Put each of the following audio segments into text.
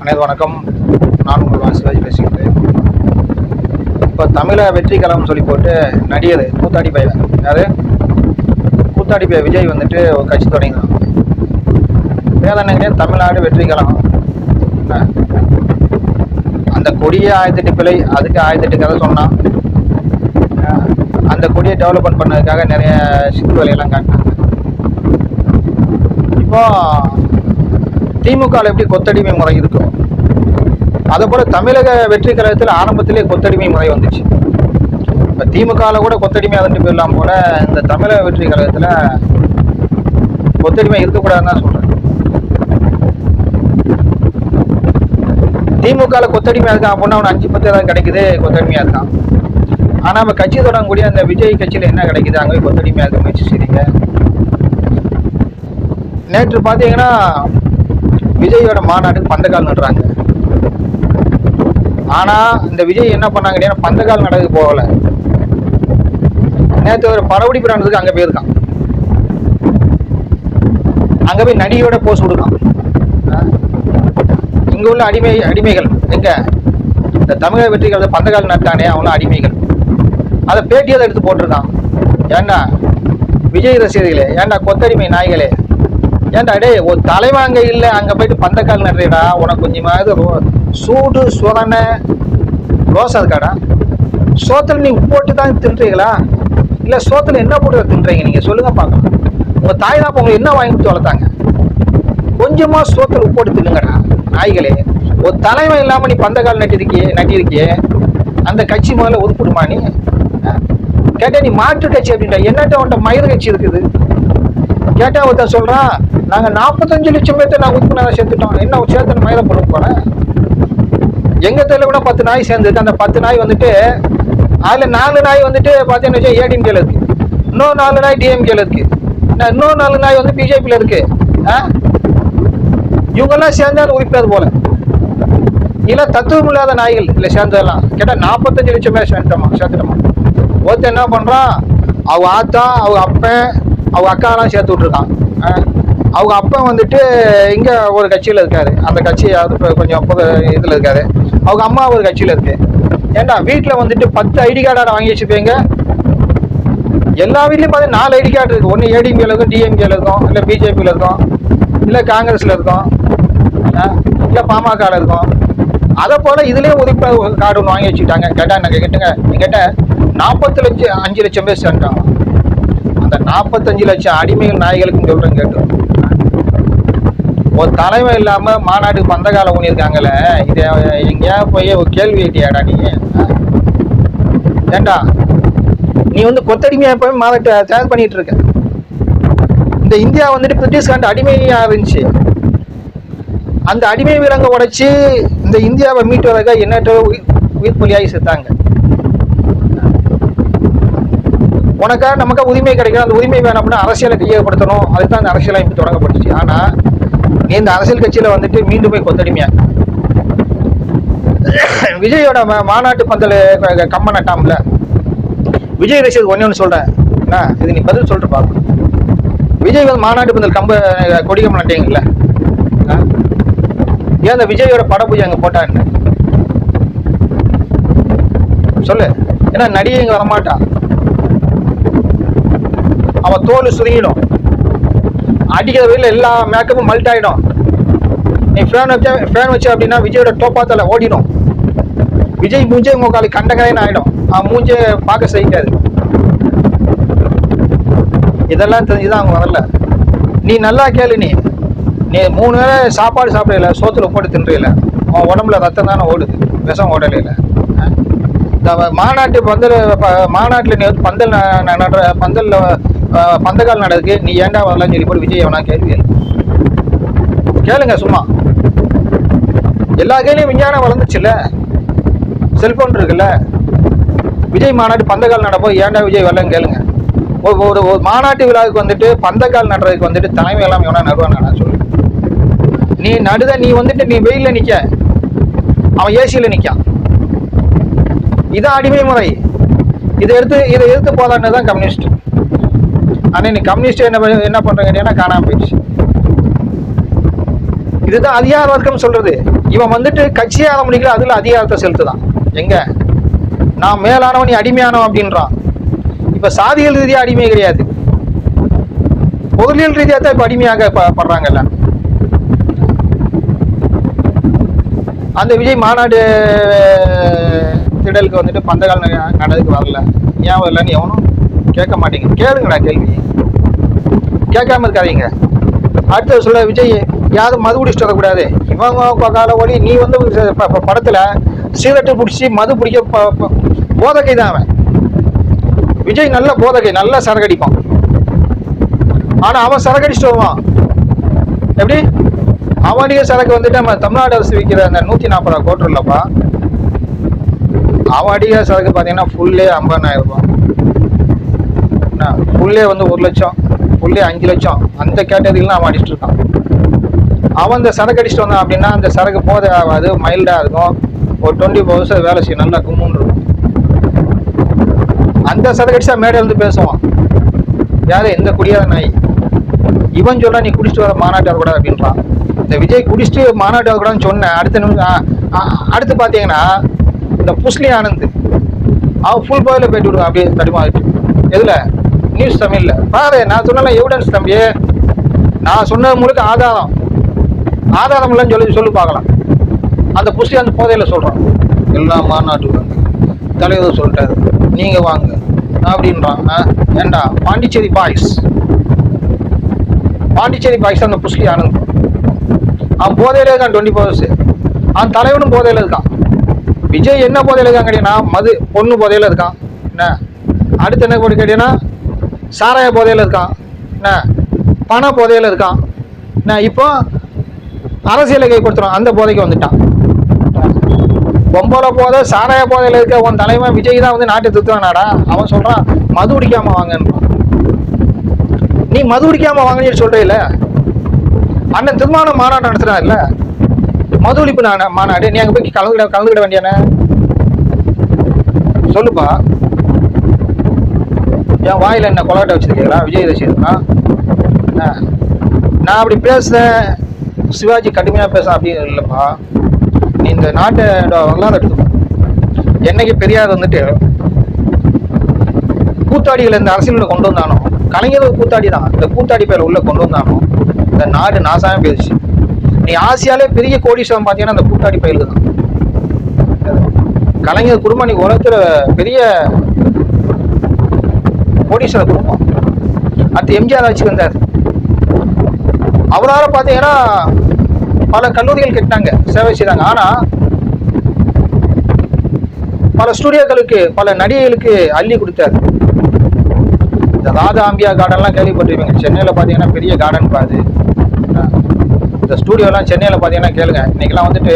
அனைத்து வணக்கம். நான் உங்கள் சிவாஜி பேசுகிறேன். இப்போ தமிழை வெற்றி கழகம் சொல்லி போட்டு நடிகர் கூத்தாடி பையன் யாரு கூத்தாடி பையன் விஜய் வந்துட்டு ஒரு கட்சி தொடங்கினான். வேதனைகளே தமிழ்நாடு வெற்றி கழகம். அந்த கொடியை 1008 பிழை, அதுக்கு 1008 கதை சொன்னான். அந்த கொடியை டெவலப்மெண்ட் பண்ணதுக்காக நிறைய சித்து வேலையெல்லாம் காட்டினாங்க. இப்போ திமுகவில் எப்படி கொத்தடிமை முறை இருக்கும், அதே போல தமிழக வெற்றி கழகத்தில் ஆரம்பத்திலே கொத்தடிமை முறை வந்துச்சு. இப்போ திமுகவில் கூட கொத்தடிமை அதட்டு போயிடலாம் போல, இந்த தமிழக வெற்றி கழகத்தில் கொத்தடிமை இருக்கக்கூடாதுன்னு தான் சொல்றேன். திமுகவில் கொத்தடிமையாக இருக்கான் அப்படின்னா அவன் 5-10 ஏதாவது கிடைக்குது, கொத்தடிமையாக இருக்கான். ஆனால் நம்ம கட்சி தொடங்கக்கூடிய அந்த விஜய் கட்சியில் என்ன கிடைக்குது, அங்கே கொத்தடிமையாக இருக்க முயற்சி செய்றீங்க. நேற்று பார்த்தீங்கன்னா விஜயோட மாநாட்டுக்கு பந்தக்கால் நடுறாங்க. ஆனால் இந்த விஜய் என்ன பண்ணாங்க, பந்தக்கால் நடக்கு போகல. நேற்று ஒரு படப்பிடிப்பு நடந்ததுக்கு அங்கே போயிருக்கான். அங்கே போய் நடிகையோட போஸ் கொடுக்கான். இங்கே உள்ள அடிமைகள் எங்க இந்த தமிழக வெற்றி கழகத்தில் பந்தக்கால் நட்டானே அவனும் அடிமைகள். அதை பேட்டியை எடுத்து போட்டிருக்கான். ஏண்டா விஜய் ரசிகர்களே, ஏண்டா கொத்தடிமை நாய்களே, ஏன்டா டே ஒரு தலைவாங்க இல்லை, அங்கே போயிட்டு பந்தக்கால் நடுறா, உனக்கு கொஞ்சமாவது சூடு சுரணை ரோசா இருக்காடா. சோத்தில் நீ உப்பு போட்டு தான் தின்றீங்களா, இல்லை சோத்தில் என்ன போட்டு தின்றீங்க நீங்கள் சொல்லுங்க பார்க்கலாம். உங்கள் தாய் தான் உங்களுக்கு என்ன வாங்கி கொடுத்து வளர்த்தாங்க? கொஞ்சமாக சோத்தில் உப்பு போட்டு தின்னுங்கடா நாய்களே. ஒரு தலைவன் இல்லாமல் நீ பந்தக்கால் நட்டிருக்கியே, அந்த கட்சி முதல்ல ஒதுக்கிடுமா? நீ கேட்டா நீ மாற்று கட்சி அப்படின்ட்டா. என்னட்ட அவன்கிட்ட மயிறு கட்சி இருக்குது கேட்டா ஒருத்தன் சொல்றான், நாங்கள் 45 லட்சம் பேர்த்த நான் உறுப்பினராக சேர்த்துட்டோம். என்ன சேர்த்து மயிரை போட போறேன்? எங்க தெருல கூட 10 நாய் சேர்ந்துருக்கு. அந்த 10 நாய் வந்துட்டு அதுல 4 நாய் வந்துட்டு பார்த்தீங்கன்னா ஏடிஎம்கேல இருக்கு, இன்னொரு 4 நாய் டிஎம்கேல இருக்கு, இன்னொரு 4 நாய் வந்து பிஜேபியில இருக்கு. இவங்கெல்லாம் சேர்ந்தாலும் உறுப்பினர் போல இல்ல தத்துவம் இல்லாத நாய்கள் இல்லை சேர்ந்ததெல்லாம். கேட்டா 45 லட்சம் பேர் சேர்த்துட்டோமா. ஒருத்தர் என்ன பண்றான், அவங்க ஆத்தா அவங்க அப்பன் அவங்க அக்காலாம் சேர்த்து விட்டுருக்கான். அவங்க அப்பா வந்துட்டு இங்கே ஒரு கட்சியில் இருக்காரு, அந்த கட்சி அது கொஞ்சம் இதில் இருக்காரு. அவங்க அம்மா ஒரு கட்சியில் இருக்கு. ஏண்டா வீட்டில் வந்துட்டு 10 ஐடி கார்டாக வாங்கி வச்சுப்பீங்க. எல்லா வீட்லையும் பார்த்தீங்கன்னா 4 ஐடி கார்டு இருக்குது. ஒன்று ஏடிஎம்கேல இருக்கும், டிஎம்கேல இருக்கும், இல்லை பிஜேபியில் இருக்கும், இல்லை காங்கிரஸில் இருக்கும், இல்லை பாமகவில் இருக்கும். அதை போல் இதுலேயும் உறுப்பினர் கார்டு ஒன்று வாங்கி வச்சுக்கிட்டாங்க. கேட்டால் நாங்கள் எங்கிட்ட 45 லட்சம் பேர் சேர்ந்துட்டாங்க. அந்த 45 லட்சம் அடிமைகள் நாய்களுக்கும் சொல்றேன் கேட்டு. ஒரு தலைமை இல்லாம மாநாட்டுக்கு பந்தகால ஊனியிருக்காங்கல்ல, இதை எங்கேயா போய் ஒரு கேள்வி கேட்டியாடா நீ? ஏண்டா நீ வந்து கொத்தடிமையா போய் மாநாட்டை தயார் பண்ணிட்டு இருக்க. இந்த இந்தியா வந்துட்டு பிரிட்டிஷ்காண்ட அடிமையா இருந்துச்சு. அந்த அடிமை வீரங்க உடைச்சு இந்த இந்தியாவை மீட்டு வரக்க எண்ணற்ற உயிர் பலியாகி செத்தாங்க. உனக்கா நமக்கா உரிமை கிடைக்கும். அந்த உரிமை வேணும் அப்படின்னா அரசியலை கையகப்படுத்தணும். அதுதான் அந்த அரசியலமைப்பு தொடங்கப்பட்டுச்சு. ஆனா நீ இந்த அரசியல் கட்சியில வந்துட்டு மீண்டும் போய் கொத்தடிமையா. விஜயோட மாநாட்டு பந்தல் கம்ப நட்டாம்ல, விஜய் ரசிகர் ஒன்னு சொல்றேன், இது நீ பதில் சொல்லிட்டு பாக்க. விஜய் வந்து மாநாட்டு பந்தல் கொடி கம்ப நட்டீங்கல்ல, ஏன் அந்த விஜயோட பட பூஜை அங்க போட்டான்னு சொல்லு. ஏன்னா நடிகை இங்க வரமாட்டா, அவன் தோல் சுருங்கிடும், அடிக்கிற வெயில எல்லா மேக்கப்பும் மல்ட் ஆகிடும். நீ ஃபேன் வச்ச அப்படின்னா விஜயோட டோப்பாத்தால ஓடிடும். விஜய் மூஞ்சே முக்காலி கண்டகரைன்னு ஆகிடும். அவன் மூஞ்சே பார்க்க செய்யாது. இதெல்லாம் தெரிஞ்சுதான் அவங்க வரல. நீ நல்லா கேளு. நீ 3 நேரம் சாப்பாடு சாப்பிடல, சோத்துல போட்டு தின்றல, அவன் உடம்புல ரத்தம் தானே ஓடுது, விஷம் ஓடல. இந்த மாநாட்டில் நீ வந்து பந்தக்கால் நடக்கு, நீ ஏண்டா வரலான்னு சொல்லி போட்டு விஜய் எவனா கேள்வி கேளுங்க. சும்மா எல்லா கேள்வியும் விஞ்ஞானம் வளர்ந்துச்சுல்ல, செல்போன் இருக்குல்ல. விஜய் மாநாட்டு பந்தக்கால் நடப்போ ஏண்டா விஜய் வரலன்னு கேளுங்க. ஒரு மாநாட்டு விழாவுக்கு வந்துட்டு பந்தக்கால் நடுறதுக்கு வந்துட்டு தலைமை எல்லாம் எவனா நடுவானா சொல்லு. நீ நடுத, நீ வந்துட்டு நீ வெயில நிக்க, அவன் ஏசியில நிக்கான். இதான் அடிமை முறை. இதை எடுத்து போதான்னு தான் கம்யூனிஸ்ட். ஆனா நீ கம்யூனிஸ்ட் என்ன பண்றீங்க, காணாம போயிடுச்சு. இதுதான் அதிகார வர்க்கம் சொல்றது. இவன் வந்துட்டு கட்சியாக முடிக்கல, அதுல அதிகாரத்தை செலுத்துதான். எங்க நான் மேலானவன் நீ அடிமையானவன் அப்படின்றான். இப்ப சாதியல் ரீதியா அடிமை கிடையாது, பொருளியல் ரீதியா தான் இப்ப அடிமையாக படுறாங்கல்ல. அந்த விஜய் மாநாடு திடலுக்கு வந்துட்டு பந்தகால் நடந்துக்கு வரல, ஏன் வரலன்னு எவனும் கேட்க மாட்டேங்க. கேளுங்கடா கேள்வி, கேட்காம இருக்காதீங்க. அடுத்தது சொல்ல விஜய் யாரும் மது குடிச்சிட்டு வரக்கூடாது, இவங்க கால ஒளி நீ வந்து படத்துல சிகரெட்டு பிடிச்சி மது பிடிக்க போதகை தான் அவன். விஜய் நல்ல போதகை, நல்ல சரகடிப்பான். ஆனா அவன் சரகடிச்சுட்டு வருவான். எப்படி அவனுடைய சரக்கு வந்துட்டு நம்ம தமிழ்நாடு அரசு விற்கிற அந்த 140 கோடி இல்லப்பா, அவன் அடிக்கிற சரக்கு பார்த்தீங்கன்னா ஃபுல்லே 50,000 ரூபாய், ஃபுல்லே வந்து 1 லட்சம், ஃபுல்லே 5 லட்சம், அந்த கேட்டகரியிலாம் அவன் அடிச்சுட்டு இருக்கான். அவன் அந்த சரக்கு அடிச்சுட்டு வந்தான் அப்படின்னா அந்த சரக்கு போதை ஆகாது, மைல்டாக இருக்கும், ஒரு 24 வேலை செய்யும், நல்லா கும்முன்னு இருக்கும். அந்த சரக்கு அடிச்சா மேடை வந்து பேசுவான் யாரு, எந்த குடியாத நாய். இவன் சொல்றான் நீ குடிச்சிட்டு வர மாநாட்டு வரக்கூடாது அப்படின்றான். இந்த விஜய் குடிச்சிட்டு மாநாட்டு வரக்கூடாதுன்னு சொன்னேன். அடுத்து பார்த்தீங்கன்னா இந்த புஸ்லி ஆனந்த் அவன் ஃபுல் பாயில போயிட்டு விடுவான் அப்படியே தடுமாறிட்டு. எதுல? நியூஸ் தமிழ்ல பாரு. நான் சொன்ன எவிடன்ஸ் தம்பி, நான் சொன்னது முழுக்க ஆதாரம் இல்லைன்னு சொல்லி பார்க்கலாம். அந்த புஸ்லி அந்த போதையில சொல்றான் எல்லா மாநாட்டுக்கு வந்து தலைவர் சொல்லிட்டாரு நீங்க வாங்க அப்படின்றான். ஏண்டா பாண்டிச்சேரி பாய்ஸ் அந்த புஸ்லி ஆனந்த் அவன் போதையில இருக்கான் 24 hours. அவன் தலைவனும் போதையில இருக்கான். விஜய் என்ன போதையில இருக்கான் கேட்டீங்கன்னா மது பொண்ணு போதையில இருக்கான். என்ன அடுத்து என்ன போட்டு கேட்டீங்கன்னா சாராய போதையில இருக்கான். என்ன பண போதையில இருக்கான். என்ன இப்போ அரசியலை கைப்படுத்துறான், அந்த போதைக்கு வந்துட்டான். பொம்பளை போதை சாராய போதையில இருக்க உன் தலைவன் விஜய் தான் வந்து நாட்டை திருத்துவானாடா. அவன் சொல்றான் மது குடிக்காம வாங்கன்றான். நீ மது குடிக்காம வாங்கன்னு சொல்றீல, அண்ணன் திருமண மாநாடு நடத்துறான் இல்ல, மது ஒழிப்பு மாநாடு, நீ அங்க போய் கலந்துக்கிட வேண்டியானே சொல்லுப்பா. என் வாயில என்ன கொலாட்டை வச்சிருக்கீங்களா விஜய் ரசிகர்களா? நான் அப்படி பேசுறேன், சிவாஜி கடுமையா பேசுறேன் அப்படின்னு இல்லப்பா. நீ இந்த நாட்டை வரலாறு எடுத்துக்கோ. என்னைக்கு பெரியார் வந்துட்டு கூத்தாடிகளை இந்த அரசியல் கொண்டு வந்தானோ, கலைஞர் கூத்தாடி தான், இந்த கூத்தாடி பேரை உள்ள கொண்டு வந்தானோ இந்த நாடு நாசாம போயிடுச்சு. நீ ஆசியாலே பெரிய கோடீஸ்வரம் பார்த்தீங்கன்னா அந்த கூத்தாடி பயிலுக்கு தான். கலைஞர் குடும்பம் நீ உலகத்துல பெரிய கோடீஸ்வர குடும்பம். அடுத்து எம்ஜிஆர் ஆட்சி வந்தார், அவரால் பார்த்தீங்கன்னா பல கல்லூரிகள் கட்டினாங்க, சேவை செய்தாங்க. ஆனா பல ஸ்டுடியோக்களுக்கு பல நடிகைகளுக்கு அள்ளி கொடுத்தாரு. இந்த ராதா அம்பியா கார்டன்லாம் கேள்விப்பட்டிருப்பீங்க, சென்னையில் பார்த்தீங்கன்னா பெரிய கார்டன் பாது. இந்த ஸ்டூடியோலாம் சென்னையில் பார்த்தீங்கன்னா கேளுங்க, இன்னைக்கெல்லாம் வந்துட்டு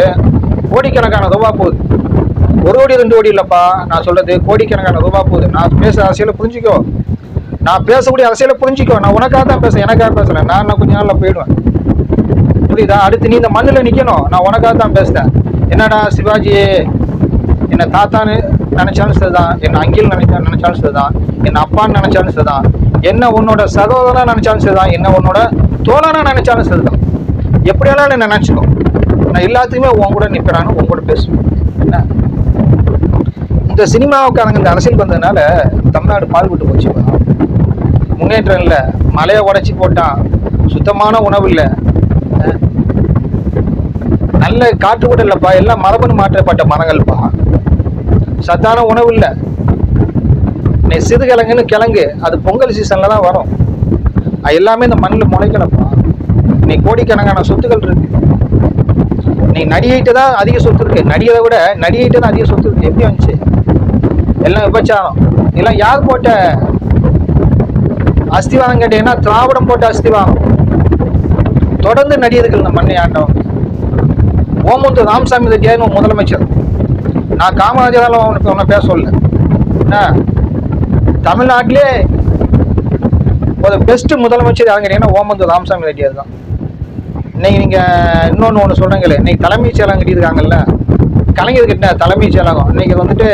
கோடிக்கணக்கான ரூபாய் போகுது. 1 கோடி 2 கோடி இல்லைப்பா, நான் சொல்றது கோடிக்கணக்கான ரூபாய் போகுது. நான் பேசுகிற அரசியலை புரிஞ்சுக்கோ, நான் பேசக்கூடிய அரசியலை புரிஞ்சுக்கோ. நான் உனக்காக தான் பேசுறேன், எனக்காக பேசுறேன். நான் கொஞ்ச நாள்ல போயிடுவேன், புரியுதா? அடுத்து நீ இந்த மண்ணில் நிற்கணும், நான் உனக்காக தான் பேசுறேன். என்னடா சிவாஜி என்ன தாத்தான்னு நினைச்சாலும் சரிதான், என்ன அங்கில் நினைச்சாலும் சரிதான், என்ன அப்பான்னு நினைச்சாலும் சரிதான், என்ன உன்னோட சகோதரனா நினைச்சாலும் சரிதான், என்ன உன்னோட தோழனா நினைச்சாலும் சரிதான். எப்படியாலும் என்ன நினைச்சுக்கோ, நான் எல்லாத்துக்குமே உன் கூட நிற்கிறான்னு உன் கூட பேசுவேன். என்ன இந்த சினிமாவுக்காரங்க இந்த அரசியல் வந்ததுனால தமிழ்நாடு பால்பட்டு போச்சு. முன்னேற்றம் இல்லை, மலையை உடைச்சி போட்டான், சுத்தமான உணவு இல்லை, நல்ல காற்று கூட இல்லைப்பா, எல்லாம் மரபணு மாற்றப்பட்ட மரங்கள்ப்பா, சத்தான உணவு இல்லை. நீ சிறுகிழங்குன்னு கிழங்கு அது பொங்கல் சீசன்ல தான் வரும், அது எல்லாமே இந்த மண்ணில் முளைக்கலப்பா. நீ கோடிக்கணக்கான சொத்துக்கள் இருக்கு, நீ நடிகைட்டு தான் அதிக சொத்து இருக்கு, நடிகரை விட நடிகைட்டு தான் அதிக சொத்து இருக்கு. எப்படி வந்துச்சு? எல்லாம் விபச்சாரம். எல்லாம் யார் போட்ட அஸ்திவாரம் கேட்டீங்கன்னா திராவிடம் போட்ட அஸ்திவாரம். தொடர்ந்து நடிகர்கள் இந்த மண்ணை ஆண்டவங்க. ஓமந்தூர் ராமசாமி ரெட்டியார் முதலமைச்சர், நான் காமராஜரால் ஒன்று பேச சொல்ல. என்ன தமிழ்நாட்டிலே ஒரு பெஸ்ட் முதலமைச்சர் யாருன்னு கேட்டீங்கன்னா ஓமந்தூர் ராமசாமி ரெட்டியார் தான். இன்னைக்கு நீங்க இன்னொன்று சொல்றீங்களே, இன்னைக்கு தலைமைச் செயலகம் கட்டியிருக்காங்கல்ல, கலைஞர் கிட்ட தலைமைச் செயலகம். இன்னைக்கு வந்துட்டு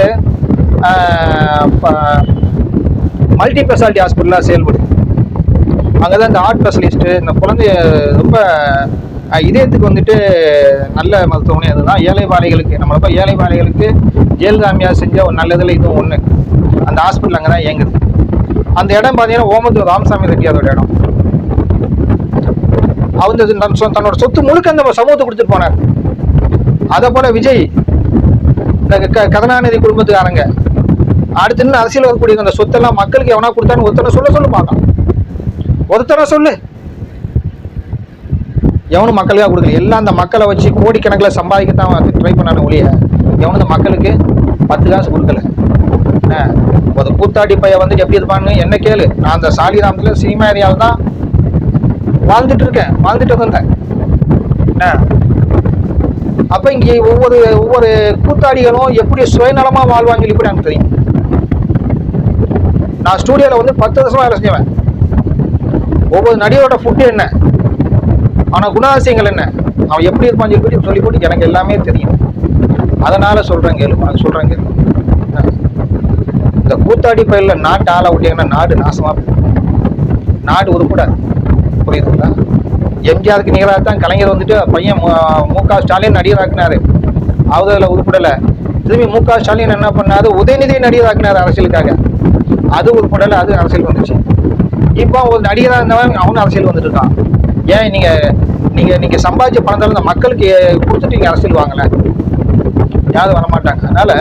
மல்டி ஸ்பெஷாலிட்டி ஹாஸ்பிட்டலாக செயல்படுது. அங்கே தான் இந்த ஹார்ட் ஸ்பெஷலிஸ்ட்டு, இந்த குழந்தைய ரொம்ப இதயத்துக்கு வந்துட்டு நல்ல மருத்துவமனை அதுதான். ஏழை பாலைகளுக்கு நம்மளப்ப ஏழை பாலைகளுக்கு ஜெயலலிதாமியா செஞ்ச ஒரு நல்லதில் இதுவும் ஒன்று. அந்த ஹாஸ்பிட்டல் அங்கே தான் இயங்குது. அந்த இடம் பார்த்தீங்கன்னா ஓமந்தூர் ராமசாமி ரெட்டியாரோட இடம். அவர் தன்னோட சொத்து முழுக்க அந்த சமூகத்தை கொடுத்துட்டு போனார். அதே போல விஜய் இந்த கருணாநிதி குடும்பத்துக்காரங்க அடுத்து இன்னும் அரசியல் வரக்கூடிய அந்த சொத்தெல்லாம் மக்களுக்கு எவனா கொடுத்தான்னு ஒருத்தனை சொல்லு பார்க்கலாம். ஒருத்தனை சொல்லு. எவனும் மக்களுக்காக கொடுக்கல. எல்லாம் அந்த மக்களை வச்சு கோடிக்கணக்கில் சம்பாதிக்கத்தான் ட்ரை பண்ணான ஒழிய எவனும் இந்த மக்களுக்கு 10 காசு கொடுக்கல. ஒரு கூத்தாடி பைய வந்துட்டு எப்படி இருப்பான்னு என்ன கேளு. நான் அந்த சாலிராமத்துல சினிமா ஏரியாவில் தான் வாழ்ந்துட்டு வந்தேன். அப்ப இங்கே ஒவ்வொரு கூத்தாடிகளும் எப்படி சுயநலமா வாழ்வாங்க இப்படி எனக்கு தெரியும். நான் ஸ்டூடியோல வந்து 10 வருஷமா வேலை செஞ்சேன். ஒவ்வொரு நடிகரோட ஃபுட்டு என்ன, அவன குணாதிசயங்கள் என்ன, அவன் எப்படி இருப்பான்னு சொல்லி போட்டு எனக்கு எல்லாமே தெரியும். அதனால சொல்றேன் கேளு. இந்த கூத்தாடி பயில நாட்டு ஆளை விட்டீங்கன்னா நாடு நாசமா போகும். நாடு உருப்படாது. புரியுதுங்களா? எம்ஜிஆருக்கு நிகராக தான் கலைஞர் வந்துட்டு பையன் மு.க. ஸ்டாலின் நடிகராக்குனாரு. அதில் உருப்படலை. திரும்பி மு.க. ஸ்டாலின் என்ன பண்ணாரு, உதயநிதி நடிகராக்குனாரு அரசியலுக்காக. அது உருப்படலை. அது அரசியல் வந்துச்சு. இப்போ ஒரு நடிகராக இருந்தவன் அவனும் அரசியல் வந்துட்டு இருக்கான். ஏன் நீங்க சம்பாதிச்ச பணத்தால இந்த மக்களுக்கு கொடுத்துட்டு நீங்க அரசியல் வாங்கல, யாரும் வரமாட்டாங்க. அதனால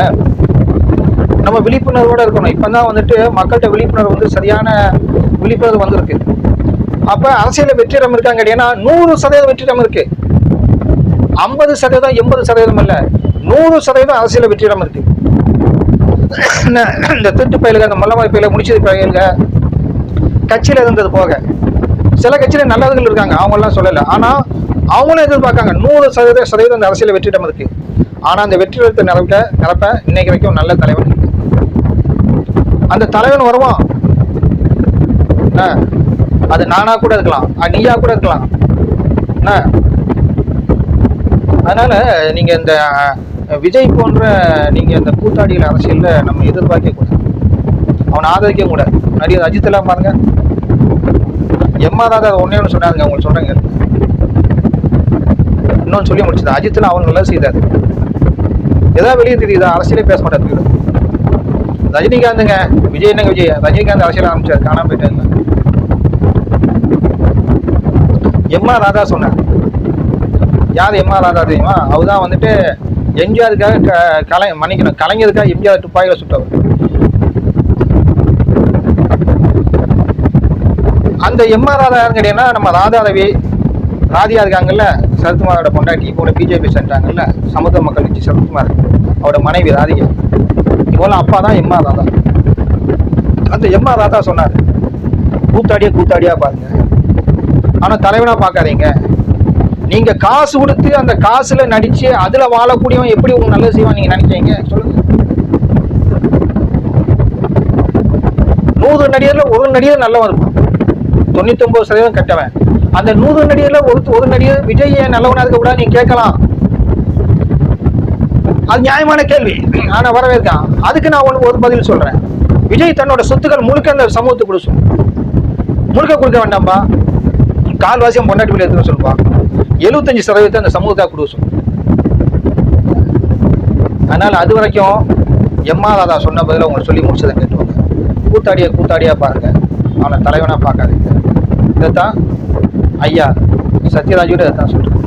நம்ம விழிப்புணர்வோட இருக்கணும். இப்பதான் வந்துட்டு மக்கள்கிட்ட விழிப்புணர்வு வந்து சரியான விழிப்புணர்வு வந்திருக்கு. அப்ப அரசியல வெற்றிடம் இருக்காங்க கேட்டீங்கன்னா 100% வெற்றிடம் இருக்கு. 50% 80% இல்ல, 100% அரசியல வெற்றிடம் இருக்கு. இந்த திருட்டு பயிலுங்க, இந்த மல்லமாரி பயில முடிச்சது பயிலுங்க கட்சியில இருந்தது போக சில கட்சியில நல்லவர்கள் இருக்காங்க, அவங்க எல்லாம் சொல்லல. ஆனா அவங்களும் எதிர்பார்க்காங்க 100% அந்த அரசியல வெற்றிடம் இருக்கு. ஆனா அந்த வெற்றிடத்தை நிரப்ப இன்னைக்கு வரைக்கும் நல்ல தலைவன். அந்த தலைவன் வருவான். அது நானா கூட இருக்கலாம், நீயா கூட இருக்கலாம். அதனால நீங்க இந்த விஜய் போன்ற நீங்க இந்த கூத்தாடிகள் அரசியல்ல நம்ம எதிர்பார்க்க கூடாது, அவனை ஆதரிக்க கூடாது. நடிகர் அஜித் எல்லாம் பாருங்க, எம்மா.ராதா ஒன்னே ஒன்று சொன்னாங்க, உங்களுக்கு சொல்றேங்க. இன்னொன்னு சொல்லி முடிச்சது, அஜித்லாம் அவன் நல்லா செய்தாரு. ஏதாவது வெளியே தெரியுதா? அரசியலே பேச மாட்டாரு. ரஜினிகாந்துங்க, விஜய் என்னங்க விஜய், ரஜினிகாந்த் அரசியல் ஆரம்பிச்சாரு, காணாம போயிட்டாங்க. எம்மா.ராதா சொன்னார். யார் எம்மா.ராதா தெரியுமா? அவதான் வந்துட்டு எம்ஜிஆருக்காக மன்னிக்கணும், கலைஞருக்காக எம்ஜிஆர் துப்பாக்கில சுட்டவர். அந்த எம்மா.ராதா யாருன்னு கேட்டீங்கன்னா நம்ம ராதியா இருக்காங்கல்ல, சரத்குமாரோட பொண்டாட்டி, இப்போ பிஜேபி சென்றாங்கல்ல, சமத்துவ மக்கள் கட்சி சரத்குமார், அவரோட மனைவி ராதிகா, இவ்வளோ அப்பா தான் எம்மா.ராதா. அந்த எம்மா.ராதா சொன்னார், கூத்தாடியா பாருங்க, ஆனா தலைவனா பார்க்காதீங்க. நீங்க காசு கொடுத்து அந்த காசுல நடிச்சு அதுல வாழக்கூடியவன் எப்படி உங்களுக்கு நல்லது செய்வான் நீங்க நினைச்சீங்க சொல்லுங்க. 100 நடிகர்ல ஒரு நடிகர் நல்லவன் இருக்கும், 99% கெட்டவன். அந்த 100 நடிகர்ல ஒரு நடிகர் விஜய் நல்லவனா இருக்க கூடாது நீங்க கேட்கலாம். அது நியாயமான கேள்வி, ஆனா வரவேற்கான். அதுக்கு நான் ஒரு பதில் சொல்றேன். விஜய் தன்னோட சொத்துக்கள் முழுக்க அந்த சமூகத்துக்கு கொடுக்கும். முழுக்க கொடுக்க வேண்டாம்பா, கால்வாசியம் பொண்டாட்டி வீடு எடுத்துன்னு சொல்லுவா. 75% அந்த சமூகத்தாக கொடுக்கும். அதனால அது வரைக்கும் எம்மா.ராதா சொன்ன பதில உங்களுக்கு சொல்லி முடிச்சதை கேட்டுவாங்க. கூத்தாடியா பாருங்க, அவனை தலைவனா பார்க்காதீங்க. இதைத்தான் ஐயா சத்யராஜோட இதைத்தான் சொல்றேன்.